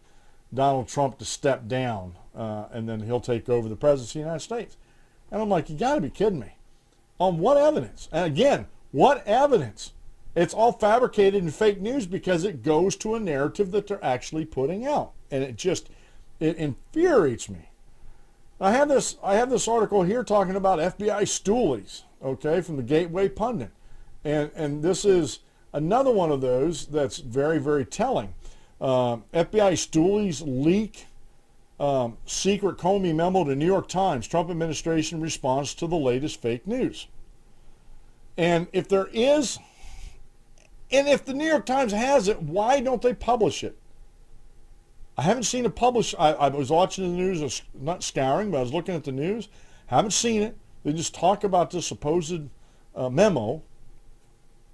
Donald Trump to step down and then he'll take over the presidency of the United States. And I'm like, you got to be kidding me. On what evidence? And again, what evidence? It's all fabricated and fake news because it goes to a narrative that they're actually putting out. And it infuriates me. I have this article here talking about FBI stoolies, okay, from the Gateway Pundit. And this is another one of those that's very, very telling. FBI stoolies leak secret Comey memo to New York Times. Trump administration responds to the latest fake news. And if there is, and if the New York Times has it, why don't they publish it? I haven't seen it published. I was watching the news, not scouring, but I was looking at the news. Haven't seen it. They just talk about this supposed memo.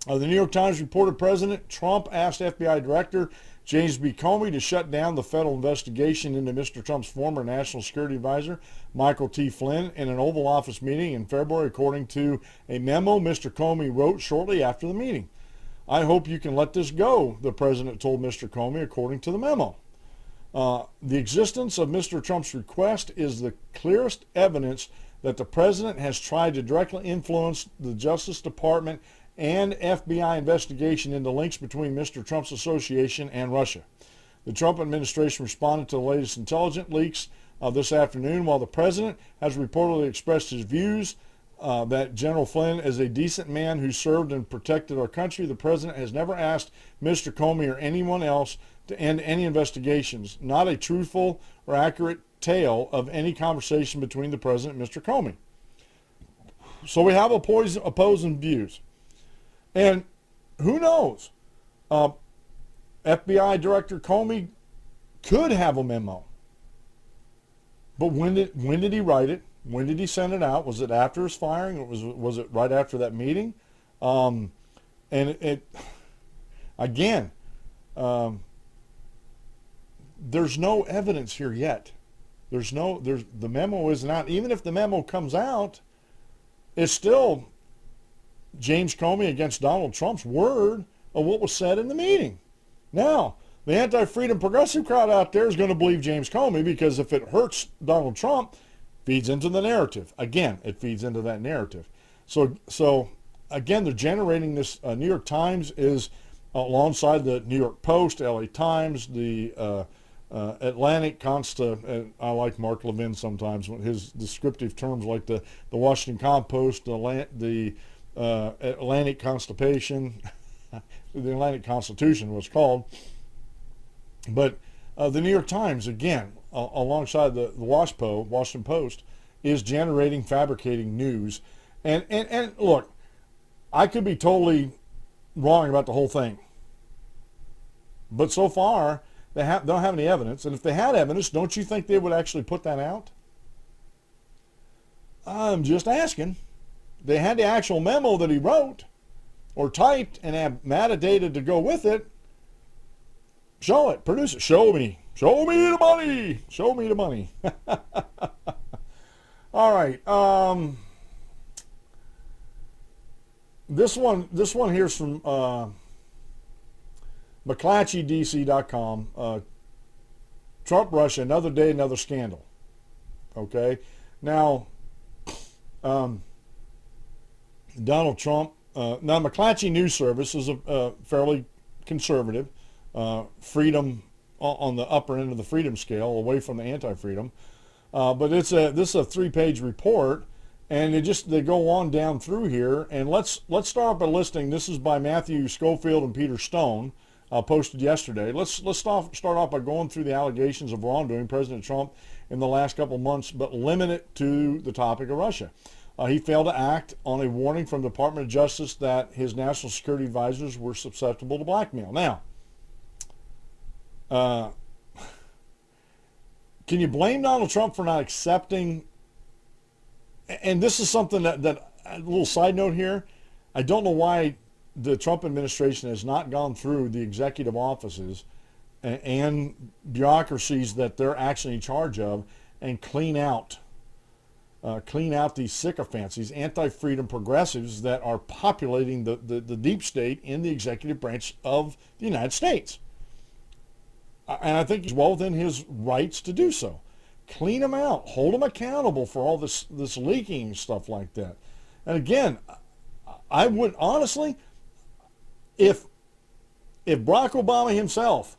The New York Times reported President Trump asked FBI Director James B. Comey to shut down the federal investigation into Mr. Trump's former National Security Advisor, Michael T. Flynn, in an Oval Office meeting in February, according to a memo Mr. Comey wrote shortly after the meeting. I hope you can let this go, the president told Mr. Comey, according to the memo. The existence of Mr. Trump's request is the clearest evidence that the president has tried to directly influence the Justice Department and FBI investigation into links between Mr. Trump's association and Russia. The Trump administration responded to the latest intelligence leaks this afternoon, while the president has reportedly expressed his views that General Flynn is a decent man who served and protected our country. The president has never asked Mr. Comey or anyone else to end any investigations. Not a truthful or accurate tale of any conversation between the president and Mr. Comey. So we have opposing views. And who knows? FBI Director Comey could have a memo. But when did he write it? When did he send it out? Was it after his firing? Or was it right after that meeting? And again, there's no evidence here yet. The memo is not, even if the memo comes out, it's still James Comey against Donald Trump's word of what was said in the meeting. Now, the anti-freedom progressive crowd out there is going to believe James Comey because if it hurts Donald Trump, feeds into the narrative. Again, it feeds into that narrative. So again, they're generating this. New York Times is alongside the New York Post, LA Times, the Atlantic I like Mark Levin sometimes when his descriptive terms like the Washington Compost, the Atlantic Constipation, the Atlantic Constitution was called. But the New York Times, again, alongside the Washington Post, is generating, fabricating news. And look, I could be totally wrong about the whole thing. But so far, they don't have any evidence. And if they had evidence, don't you think they would actually put that out? I'm just asking. They had the actual memo that he wrote or typed and have metadata to go with it. Show it. Produce it. Show me. Show me the money. Show me the money. All right. This one here's from McClatchydC.com. Trump, Russia, another day, another scandal. Okay. Now, Donald Trump. Now, McClatchy News Service is a fairly conservative, freedom on the upper end of the freedom scale, away from the anti-freedom. But this is a 3-page report, and they go on down through here. And let's start by listing. This is by Matthew Schofield and Peter Stone, posted yesterday. Let's start off by going through the allegations of wrongdoing President Trump in the last couple of months, but limit it to the topic of Russia. He failed to act on a warning from the Department of Justice that his national security advisors were susceptible to blackmail. Now, can you blame Donald Trump for not accepting? And this is something that a little side note here. I don't know why the Trump administration has not gone through the executive offices and bureaucracies that they're actually in charge of and clean out these sycophants, these anti-freedom progressives that are populating the deep state in the executive branch of the United States. And I think he's well within his rights to do so. Clean them out. Hold them accountable for all this leaking and stuff like that. And again, I would honestly, if Barack Obama himself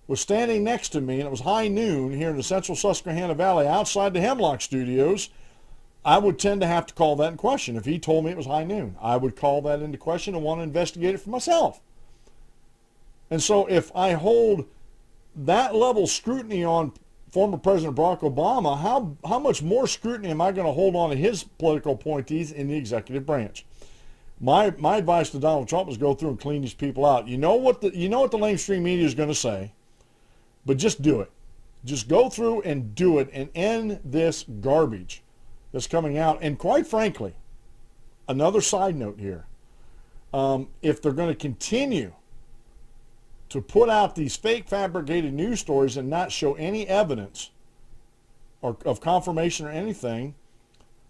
was standing next to me and it was high noon here in the central Susquehanna Valley outside the Hemlock Studios, I would tend to have to call that in question. If he told me it was high noon, I would call that into question and want to investigate it for myself. And so if I hold that level of scrutiny on former President Barack Obama, how much more scrutiny am I going to hold on to his political appointees in the executive branch? My advice to Donald Trump is go through and clean these people out. You know what the Lamestream media is going to say, but just do it. Just go through and do it and end this garbage that's coming out. And quite frankly, another side note here, if they're going to continue to put out these fake fabricated news stories and not show any evidence or of confirmation or anything,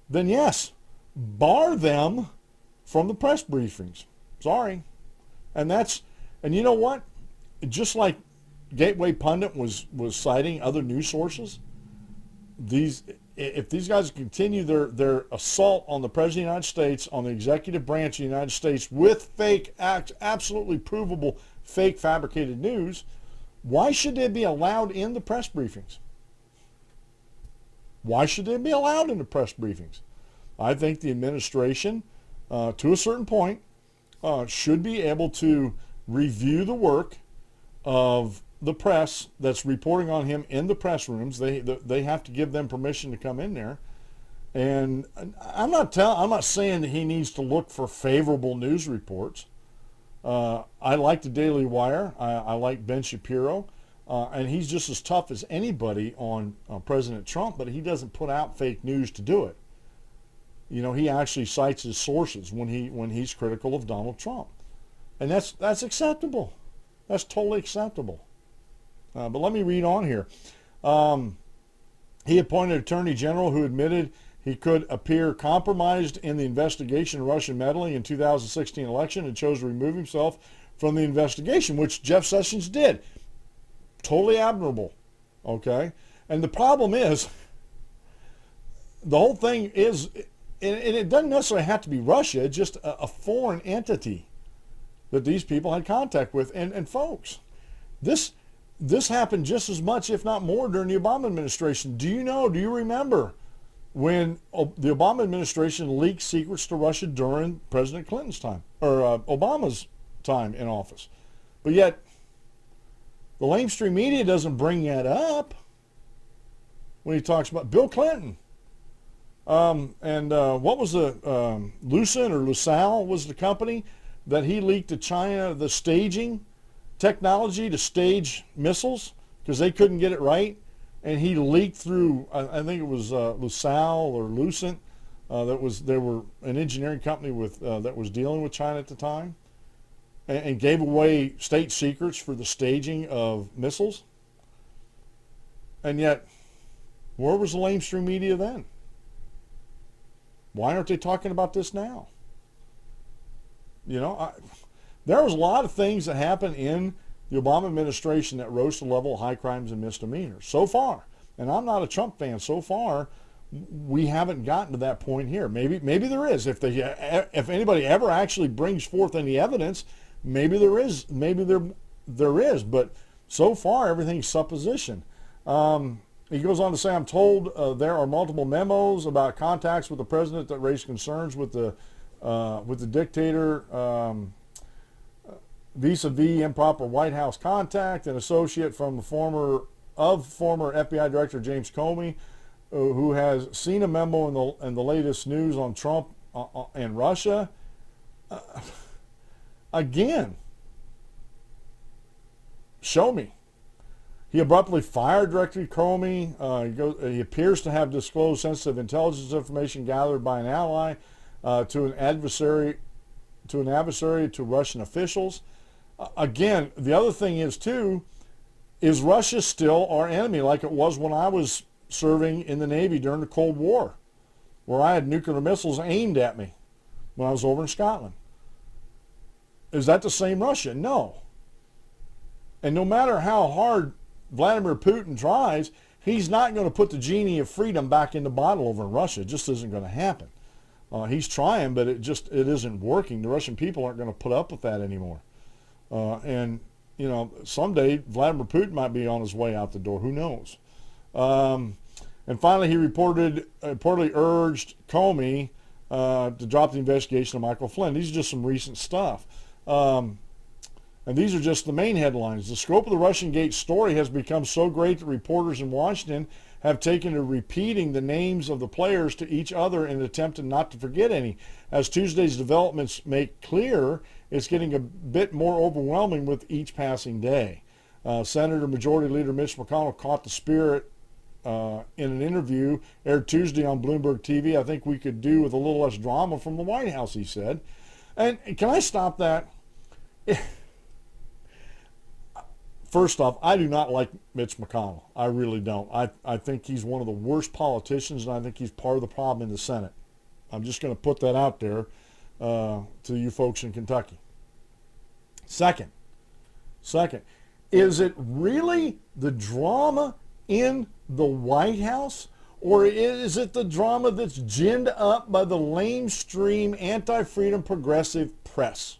then yes, bar them from the press briefings. Sorry. And you know what? Just like Gateway Pundit was citing other news sources, if these guys continue their assault on the President of the United States, on the executive branch of the United States with fake, absolutely provable fake fabricated news, why should they be allowed in the press briefings? Why should they be allowed in the press briefings? I think the administration, to a certain point, should be able to review the work of the press that's reporting on him in the press rooms. They have to give them permission to come in there. And I'm not saying that he needs to look for favorable news reports. I like the Daily Wire. I like Ben Shapiro. And he's just as tough as anybody on President Trump, but he doesn't put out fake news to do it. You know, he actually cites his sources when he's critical of Donald Trump. And that's acceptable. That's totally acceptable. But let me read on here. He appointed Attorney General who admitted he could appear compromised in the investigation of Russian meddling in 2016 election and chose to remove himself from the investigation, which Jeff Sessions did. Totally admirable. Okay? And the problem is, the whole thing is, and it doesn't necessarily have to be Russia, it's just a foreign entity that these people had contact with. And folks, this happened just as much, if not more, during the Obama administration. Do you remember when the Obama administration leaked secrets to Russia during President Clinton's time, or Obama's time in office? But yet, the Lamestream media doesn't bring that up when he talks about Bill Clinton. What was Lucent or LaSalle was the company that he leaked to China, the staging technology to stage missiles because they couldn't get it right, and he leaked through, I think it was LaSalle or Lucent, they were an engineering company with that was dealing with China at the time, and gave away state secrets for the staging of missiles. And yet, where was the Lamestream media then? Why aren't they talking about this now? You know, there was a lot of things that happened in the Obama administration that rose to the level of high crimes and misdemeanors so far. And I'm not a Trump fan. So far, we haven't gotten to that point here. Maybe there is. If anybody ever actually brings forth any evidence, maybe there is. Maybe there is. But so far, everything's supposition. He goes on to say, I'm told there are multiple memos about contacts with the president that raise concerns with the dictator vis-a-vis improper White House contact. An associate from former FBI Director James Comey, who has seen a memo in the latest news on Trump and Russia. Again, show me. He abruptly fired Director Comey. He appears to have disclosed sensitive intelligence information gathered by an ally to an adversary to Russian officials. Again, the other thing is too, is Russia still our enemy like it was when I was serving in the Navy during the Cold War, where I had nuclear missiles aimed at me when I was over in Scotland? Is that the same Russia? No. And no matter how hard Vladimir Putin tries, he's not going to put the genie of freedom back in the bottle over in Russia. It just isn't going to happen. He's trying, but it isn't working. The Russian people aren't going to put up with that anymore. And, you know, someday Vladimir Putin might be on his way out the door. Who knows? And finally, he reportedly urged Comey to drop the investigation of Michael Flynn. These are just some recent stuff. And these are just the main headlines. The scope of the Russian-Gate story has become so great that reporters in Washington have taken to repeating the names of the players to each other in an attempt to not to forget any. As Tuesday's developments make clear, it's getting a bit more overwhelming with each passing day. Senator Majority Leader Mitch McConnell caught the spirit in an interview aired Tuesday on Bloomberg TV. I think we could do with a little less drama from the White House, he said. And can I stop that? First off, I do not like Mitch McConnell. I really don't. I think he's one of the worst politicians, and I think he's part of the problem in the Senate. I'm just going to put that out there to you folks in Kentucky. Second, is it really the drama in the White House, or is it the drama that's ginned up by the lamestream anti-freedom progressive press?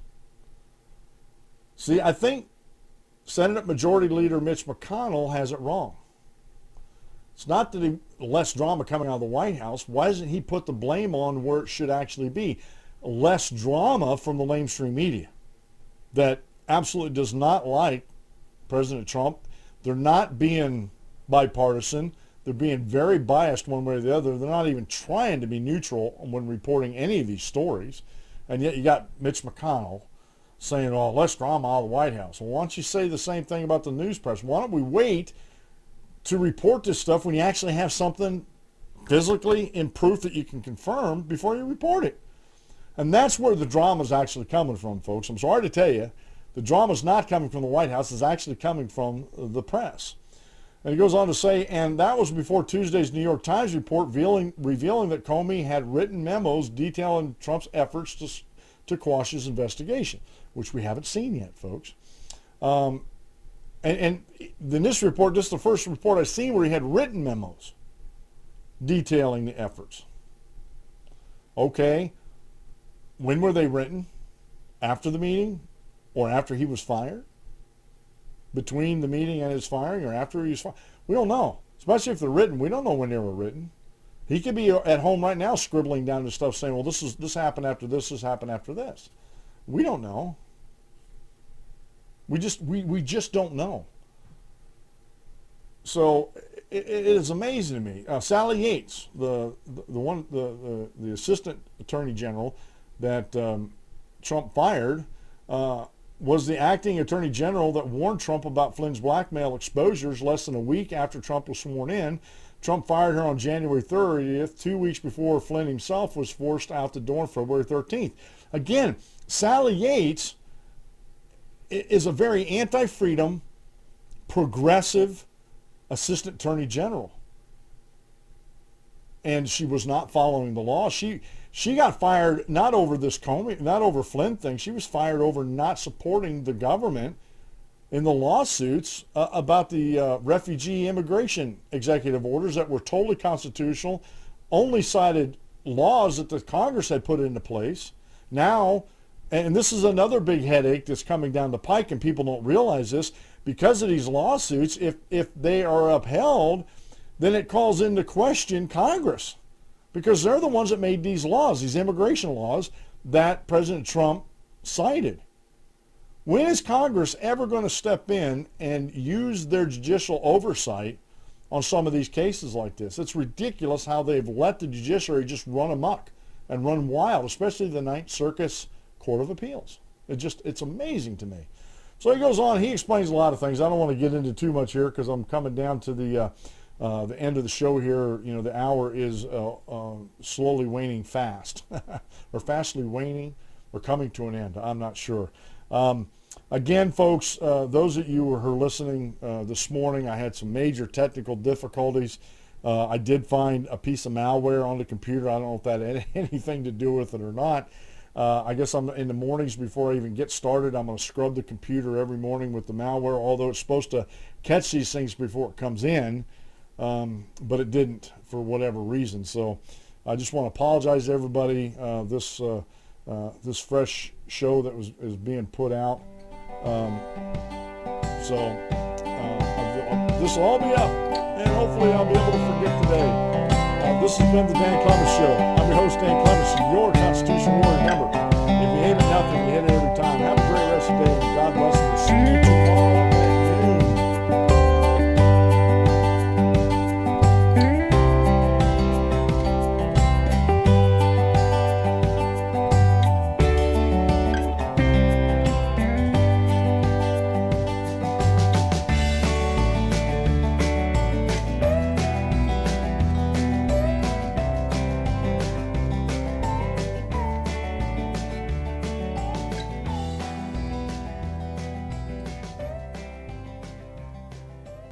See, I think Senate Majority Leader Mitch McConnell has it wrong. It's not that less drama coming out of the White House. Why doesn't he put the blame on where it should actually be? Less drama from the lamestream media that absolutely does not like President Trump. They're not being bipartisan. They're being very biased one way or the other. They're not even trying to be neutral when reporting any of these stories. And yet you got Mitch McConnell saying, oh, less drama out of the White House. Well, why don't you say the same thing about the news press? Why don't we wait to report this stuff when you actually have something physically in proof that you can confirm before you report it? And that's where the drama is actually coming from, folks. I'm sorry to tell you, the drama is not coming from the White House. It's actually coming from the press. And he goes on to say, and that was before Tuesday's New York Times report revealing that Comey had written memos detailing Trump's efforts to quash his investigation, which we haven't seen yet, folks. And in this report, this is the first report I've seen where he had written memos detailing the efforts. Okay, when were they written? After the meeting or after he was fired? Between the meeting and his firing or after he was fired? We don't know. Especially if they're written, we don't know when they were written. He could be at home right now scribbling down the stuff saying, well, this happened after this happened after this. We don't know. We just don't know. So it is amazing to me. Sally Yates, the assistant attorney general that Trump fired, was the acting attorney general that warned Trump about Flynn's blackmail exposures less than a week after Trump was sworn in. Trump fired her on January 30th, 2 weeks before Flynn himself was forced out the door on February 13th. Again, Sally Yates is a very anti-freedom, progressive assistant attorney general. And she was not following the law. She got fired not over this Comey, not over Flynn thing. She was fired over not supporting the government in the lawsuits about the refugee immigration executive orders that were totally constitutional, only cited laws that the Congress had put into place. Now, and this is another big headache that's coming down the pike, and people don't realize this, because of these lawsuits, if they are upheld, then it calls into question Congress, because they're the ones that made these laws, these immigration laws that President Trump cited. When is Congress ever going to step in and use their judicial oversight on some of these cases like this? It's ridiculous how they've let the judiciary just run amok and run wild, especially the Ninth Circuit Court of Appeals. It's amazing to me. So he goes on, he explains a lot of things. I don't want to get into too much here because I'm coming down to the end of the show here. You know, the hour is slowly waning fast, or fastly waning, or coming to an end. I'm not sure. Again, folks, those of you who are listening this morning, I had some major technical difficulties. I did find a piece of malware on the computer. I don't know if that had anything to do with it or not. I guess I'm in the mornings before I even get started, I'm going to scrub the computer every morning with the malware, although it's supposed to catch these things before it comes in, but it didn't for whatever reason. So I just want to apologize to everybody. This fresh show that is being put out. This will all be up, and hopefully I'll be able to forget today. This has been the Dan Clemens Show. I'm your host, Dan Clemens, your Constitution Warrior. Remember, if you hate it nothing, you hit it every time. Have a great rest of the day, and God bless.